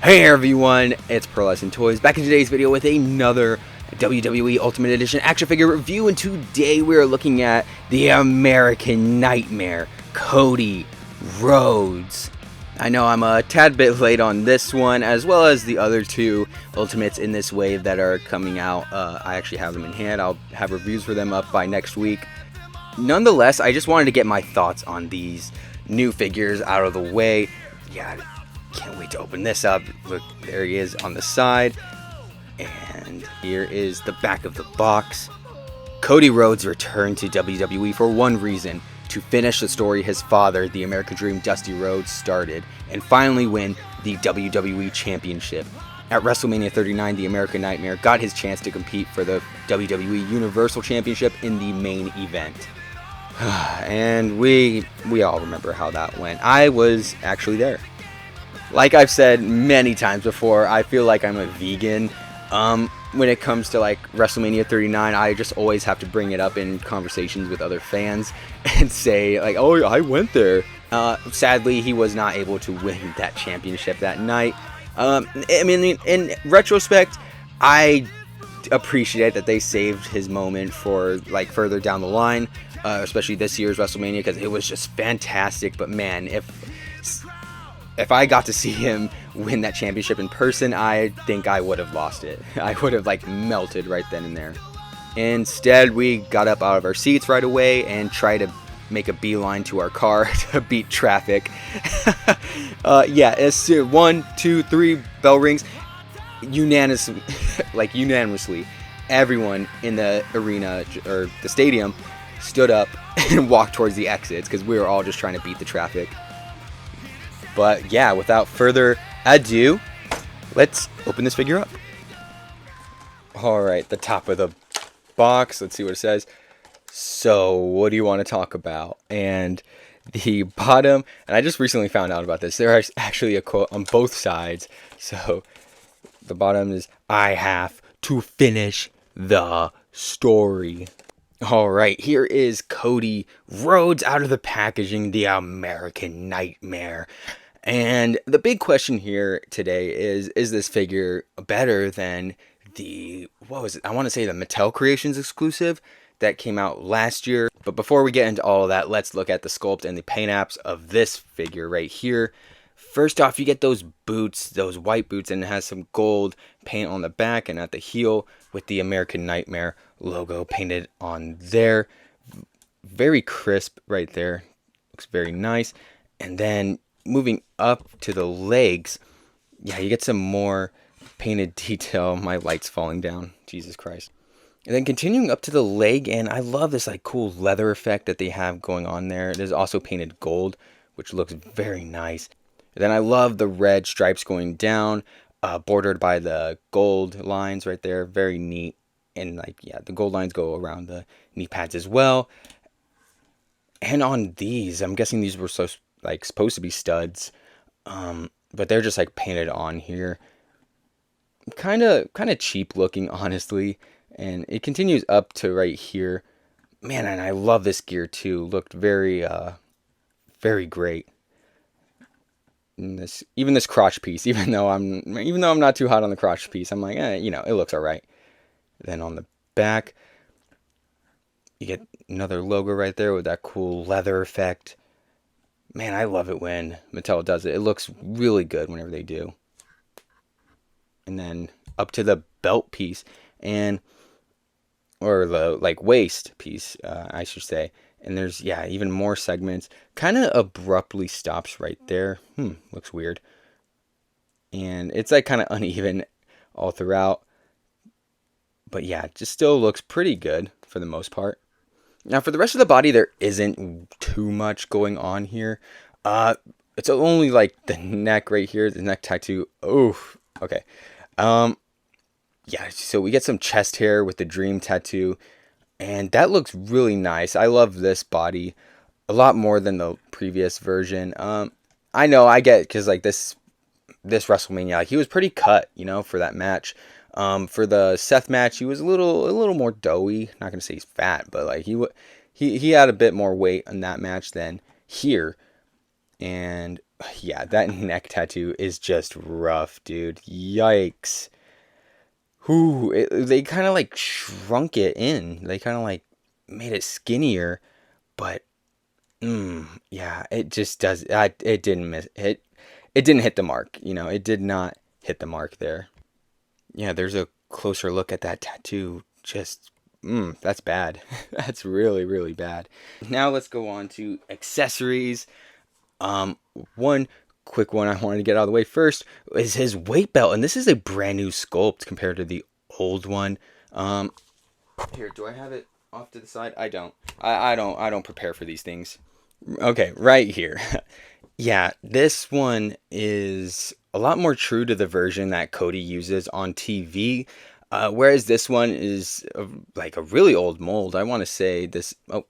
Hey everyone, it's Pearlescent Toys back in today's video with another WWE Ultimate Edition action figure review, and today we're looking at the American Nightmare, Cody Rhodes. I know I'm a tad bit late on this one, as well as the other two Ultimates in this wave that are coming out. I actually have them in hand. I'll have reviews for them up by next week. Nonetheless, I just wanted to get my thoughts on these new figures out of the way. Yeah, can't wait to open this up. Look, there he is on the side. And here is the back of the box. Cody Rhodes returned to WWE for one reason: to finish the story his father, the American Dream Dusty Rhodes, started, and finally win the WWE Championship. At WrestleMania 39, the American Nightmare got his chance to compete for the WWE Universal Championship in the main event. And we all remember how that went. I was actually there. Like I've said many times before, I feel like I'm a vegan. When it comes to like WrestleMania 39, I just always have to bring it up in conversations with other fans and say like, oh, I went there. Sadly, he was not able to win that championship that night. I mean, in retrospect, I appreciate that they saved his moment for like further down the line, especially this year's WrestleMania, because it was just fantastic. But man, if I got to see him win that championship in person, I think I would have lost it. I would have like melted right then and there. Instead, we got up out of our seats right away and tried to make a beeline to our car to beat traffic. Yeah, it's 1, 2, 3 bell rings. Unanimously, everyone in the arena or the stadium stood up and walked towards the exits because we were all just trying to beat the traffic. But yeah, without further ado, let's open this figure up. Alright, the top of the box. Let's see what it says. So, what do you want to talk about? And the bottom, and I just recently found out about this. There is actually a quote on both sides. So, the bottom is, I have to finish the story. Alright, here is Cody Rhodes out of the packaging, the American Nightmare. And the big question here today is this figure better than the, what was it? I want to say the Mattel Creations exclusive that came out last year. But before we get into all of that, let's look at the sculpt and the paint apps of this figure right here. First off, you get those boots, those white boots, and it has some gold paint on the back and at the heel with the American Nightmare logo painted on there. Very crisp right there. Looks very nice. And then moving up to the legs, yeah, you get some more painted detail. My light's falling down. Jesus Christ. And then continuing up to the leg, and I love this like cool leather effect that they have going on there. It is also painted gold, which looks very nice. And then I love the red stripes going down, bordered by the gold lines right there. Very neat. And like, yeah, the gold lines go around the knee pads as well. And on these, I'm guessing these were supposed to be studs, but they're just like painted on here. Kind of cheap looking, honestly. And it continues up to right here. Man, and I love this gear too. Looked very great. And even this crotch piece, even though I'm not too hot on the crotch piece, I'm like, it looks alright. Then on the back, you get another logo right there with that cool leather effect. Man, I love it when Mattel does it. It looks really good whenever they do. And then up to the belt piece, or the like waist piece, I should say. And there's, yeah, even more segments. Kind of abruptly stops right there. Looks weird. And it's like kind of uneven all throughout. But yeah, it just still looks pretty good for the most part. Now for the rest of the body, there isn't too much going on here. It's only like the neck right here, the neck tattoo. Oof. Okay. Yeah, so we get some chest hair with the dream tattoo, and that looks really nice. I love this body a lot more than the previous version. I know, I get, because like this WrestleMania, like, he was pretty cut, for that match. For the Seth match, he was a little more doughy. Not gonna say he's fat, but like he had a bit more weight in that match than here. And yeah, that neck tattoo is just rough, dude. Yikes. They kind of like shrunk it in. They kind of like made it skinnier, but yeah, it just does. It didn't miss it. It didn't hit the mark. It did not hit the mark there. Yeah, there's a closer look at that tattoo. Just, that's bad. That's really, really bad. Now let's go on to accessories. Um, One quick one I wanted to get out of the way first is his weight belt, and this is a brand new sculpt compared to the old one. Um, Here, do I have it off to the side? I don't. I don't prepare for these things. Okay, right here. Yeah, this one is a lot more true to the version that Cody uses on TV. Whereas this one is like a really old mold. I want to say this. Oh,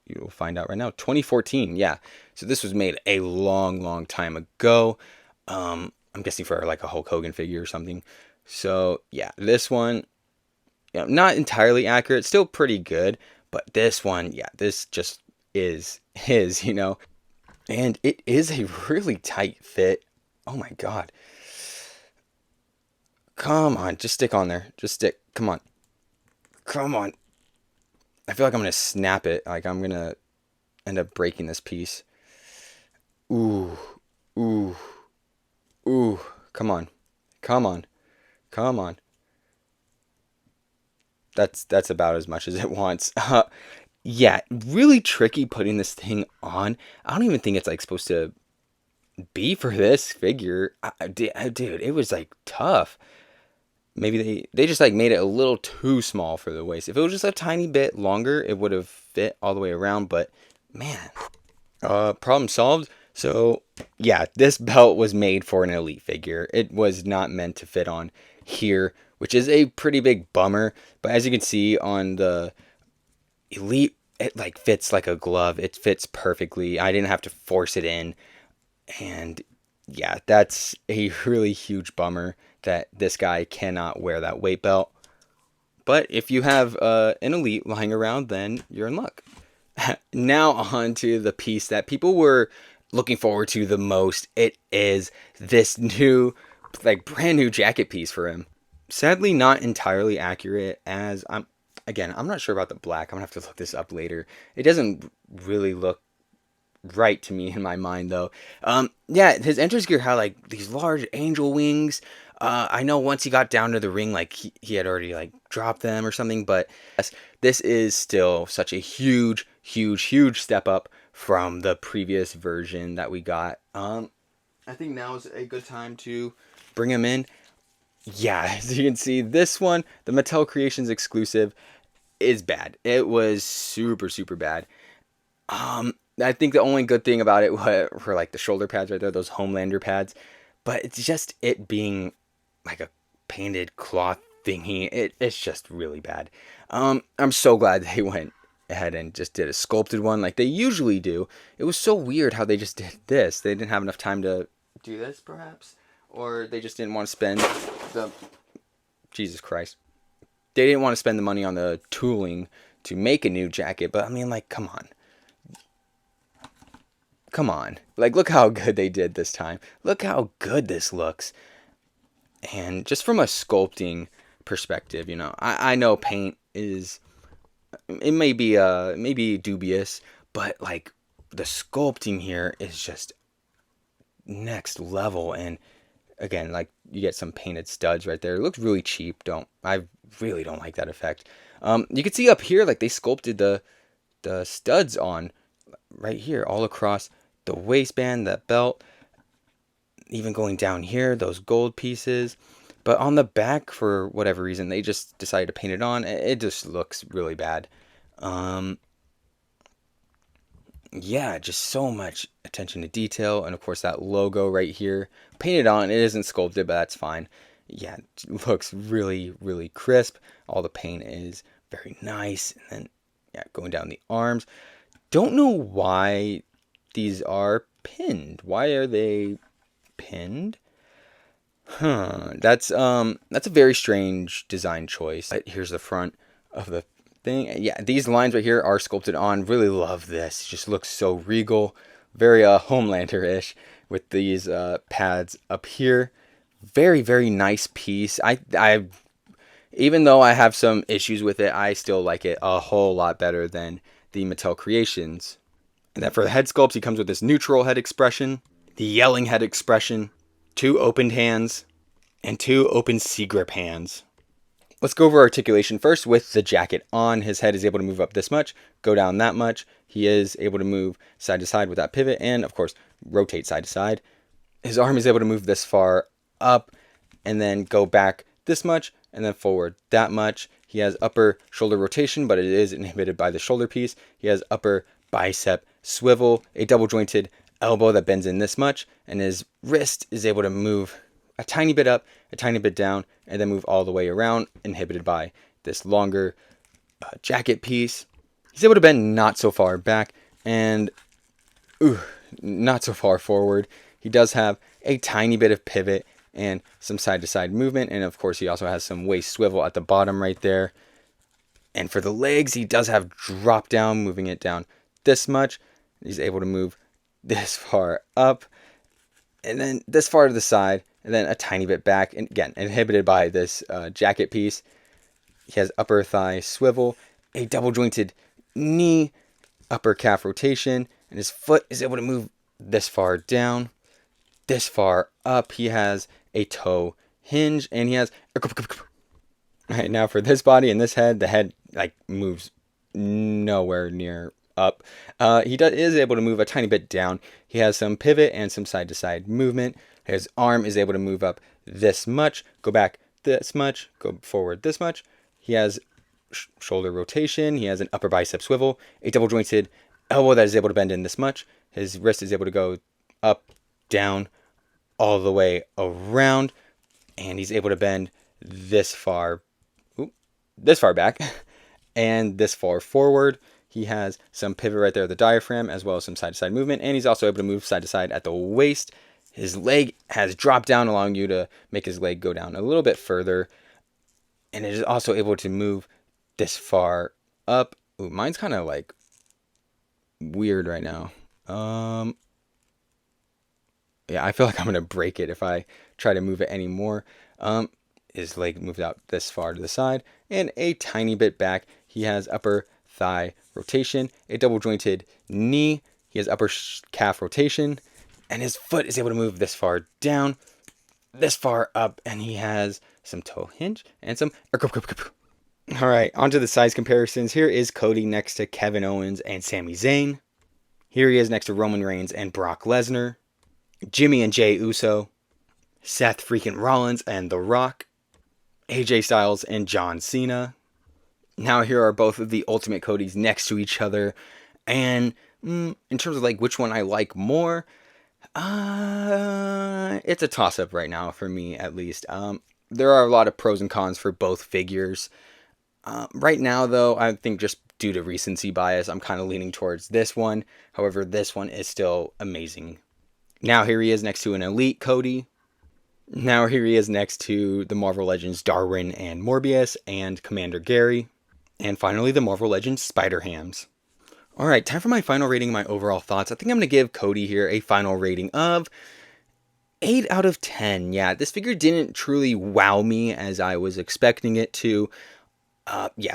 you will find out right now. 2014. Yeah. So this was made a long, long time ago. I'm guessing for like a Hulk Hogan figure or something. So yeah, this one, not entirely accurate. Still pretty good. But this one, yeah, this just is his. And it is a really tight fit. Oh my god. Come on, just stick on there. Just stick. Come on. Come on. I feel like I'm going to snap it. Like I'm going to end up breaking this piece. Ooh. Ooh. Ooh. Come on. Come on. Come on. That's about as much as it wants. Yeah, really tricky putting this thing on. I don't even think it's like supposed to be for this figure. Dude, it was like tough. Maybe they just like made it a little too small for the waist. If it was just a tiny bit longer, it would have fit all the way around. But man, problem solved. So yeah, this belt was made for an elite figure. It was not meant to fit on here, which is a pretty big bummer. But as you can see on the elite, it like fits like a glove. It fits perfectly. I didn't have to force it in. And yeah, that's a really huge bummer that this guy cannot wear that weight belt. But if you have an elite lying around, then you're in luck. Now on to the piece that people were looking forward to the most. It is this new, like brand new jacket piece for him. Sadly, not entirely accurate as I'm not sure about the black. I'm gonna have to look this up later. It doesn't really look right to me in my mind though. Yeah, his entrance gear had like these large angel wings. I know once he got down to the ring, like he had already like dropped them or something, but yes, this is still such a huge, huge, huge step up from the previous version that we got. I think now is a good time to bring him in. Yeah, as you can see, this one, the Mattel Creations exclusive, is bad. It was super, super bad. I think the only good thing about it were like the shoulder pads right there, those Homelander pads. But it's just it being like a painted cloth thingy. It's just really bad. I'm so glad they went ahead and just did a sculpted one like they usually do. It was so weird how they just did this. They didn't have enough time to do this, perhaps, or they just didn't want to spend the Jesus Christ. They didn't want to spend the money on the tooling to make a new jacket. But I mean, like, come on. Come on. Like, look how good they did this time. Look how good this looks. And just from a sculpting perspective, I know paint is, it may be dubious, but like the sculpting here is just next level. And again, like you get some painted studs right there. It looks really cheap. I really don't like that effect. You can see up here, like they sculpted the studs on right here all across the waistband, that belt, even going down here, those gold pieces. But on the back, for whatever reason, they just decided to paint it on. It just looks really bad. Yeah, just so much attention to detail. And of course, that logo right here, painted on. It isn't sculpted, but that's fine. Yeah, it looks really, really crisp. All the paint is very nice. And then, yeah, going down the arms. Don't know why these are pinned. Why are they pinned? That's a very strange design choice. But here's the front of the thing. Yeah, these lines right here are sculpted on. Really love this. Just looks so regal. very Homelander-ish with these pads up here. Very, very nice piece. I even though I have some issues with it, I still like it a whole lot better than the Mattel Creations. And then for the head sculpt, he comes with this neutral head expression, the yelling head expression, 2 opened hands, and 2 open C-grip hands. Let's go over articulation first with the jacket on. His head is able to move up this much, go down that much. He is able to move side to side with that pivot and, of course, rotate side to side. His arm is able to move this far up and then go back this much and then forward that much. He has upper shoulder rotation, but it is inhibited by the shoulder piece. He has upper bicep swivel, a double jointed elbow that bends in this much, and his wrist is able to move a tiny bit up, a tiny bit down, and then move all the way around, inhibited by this longer jacket piece. He's able to bend not so far back and not so far forward. He does have a tiny bit of pivot and some side-to-side movement, and of course he also has some waist swivel at the bottom right there. And for the legs, he does have drop down, moving it down this much. He's able to move this far up, and then this far to the side, and then a tiny bit back, and again, inhibited by this jacket piece. He has upper thigh swivel, a double jointed knee, upper calf rotation, and his foot is able to move this far down, this far up. He has a toe hinge, and he has... Alright, now for this body and this head, the head like moves nowhere near up. He is able to move a tiny bit down. He has some pivot and some side-to-side movement. His arm is able to move up this much, go back this much, go forward this much. He has shoulder rotation. He has an upper bicep swivel, a double jointed elbow that is able to bend in this much. His wrist is able to go up, down, all the way around, and he's able to bend this far back and this far forward. He has some pivot right there at the diaphragm, as well as some side-to-side movement, and he's also able to move side-to-side at the waist. His leg has dropped down, allowing you to make his leg go down a little bit further, and it is also able to move this far up. Ooh, mine's kind of like weird right now. Yeah, I feel like I'm going to break it if I try to move it anymore. His leg moved out this far to the side and a tiny bit back. He has upper thigh rotation, a double jointed knee. He has upper calf rotation, and his foot is able to move this far down, this far up, and he has some toe hinge and some... All right, onto the size comparisons. Here is Cody next to Kevin Owens and Sami Zayn. Here he is next to Roman Reigns and Brock Lesnar. Jimmy and Jey Uso. Seth freaking Rollins and The Rock. AJ Styles and John Cena. Now here are both of the Ultimate Codys next to each other. And in terms of like which one I like more, it's a toss-up right now for me, at least. There are a lot of pros and cons for both figures. Right now, though, I think just due to recency bias, I'm kind of leaning towards this one. However, this one is still amazing. Now here he is next to an Elite Cody. Now here he is next to the Marvel Legends Darwin and Morbius and Commander Gary. And finally, the Marvel Legends Spider-Hams. Alright, time for my final rating, my overall thoughts. I think I'm going to give Cody here a final rating of 8 out of 10. Yeah, this figure didn't truly wow me as I was expecting it to.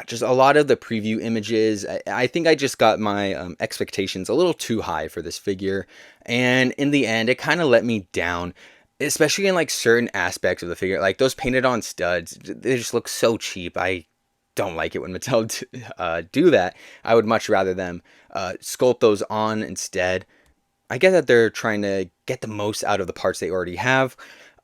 Just a lot of the preview images. I think I just got my expectations a little too high for this figure. And in the end, it kind of let me down. Especially in like certain aspects of the figure. Like those painted on studs, they just look so cheap. I don't like it when Mattel do that. I would much rather them sculpt those on instead. I get that they're trying to get the most out of the parts they already have.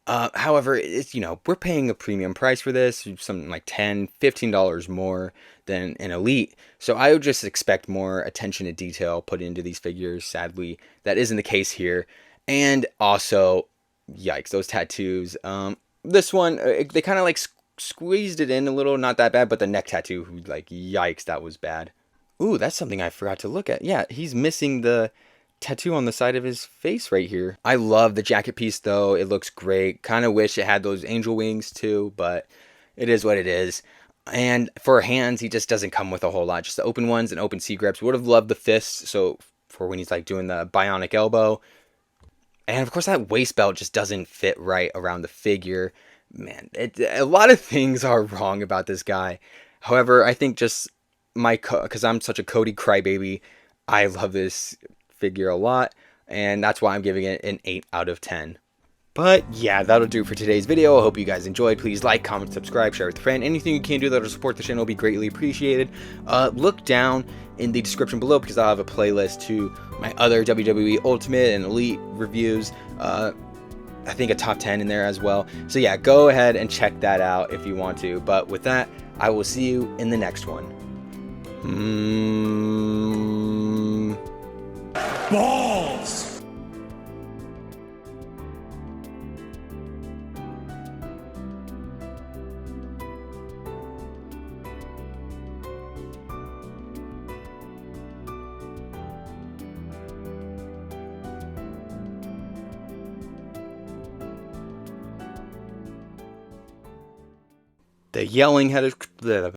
However, it's, we're paying a premium price for this, something like $10, $15 more than an Elite. So I would just expect more attention to detail put into these figures. Sadly, that isn't the case here. And also, yikes, those tattoos. This one, they kind of like squeezed it in a little, not that bad, but the neck tattoo, like, yikes, that was bad. Ooh, that's something I forgot to look at. Yeah, he's missing the tattoo on the side of his face right here. I love the jacket piece though. It looks great. Kind of wish it had those angel wings too, but it is what it is. And for hands, he just doesn't come with a whole lot. Just the open ones and open C-grips. Would have loved the fists, so for when he's like doing the bionic elbow. And of course that waist belt just doesn't fit right around the figure. Man, a lot of things are wrong about this guy. However, I think just because I'm such a Cody crybaby, I love this figure a lot, and that's why I'm giving it an 8 out of 10. But yeah, that'll do for today's video. I hope you guys enjoyed. Please like, comment, subscribe, share with a friend. Anything you can do that'll support the channel will be greatly appreciated. Look down in the description below because I'll have a playlist to my other WWE Ultimate and Elite reviews. I think a top 10 in there as well. So yeah, go ahead and check that out if you want to. But with that, I will see you in the next one. Balls! The yelling had a...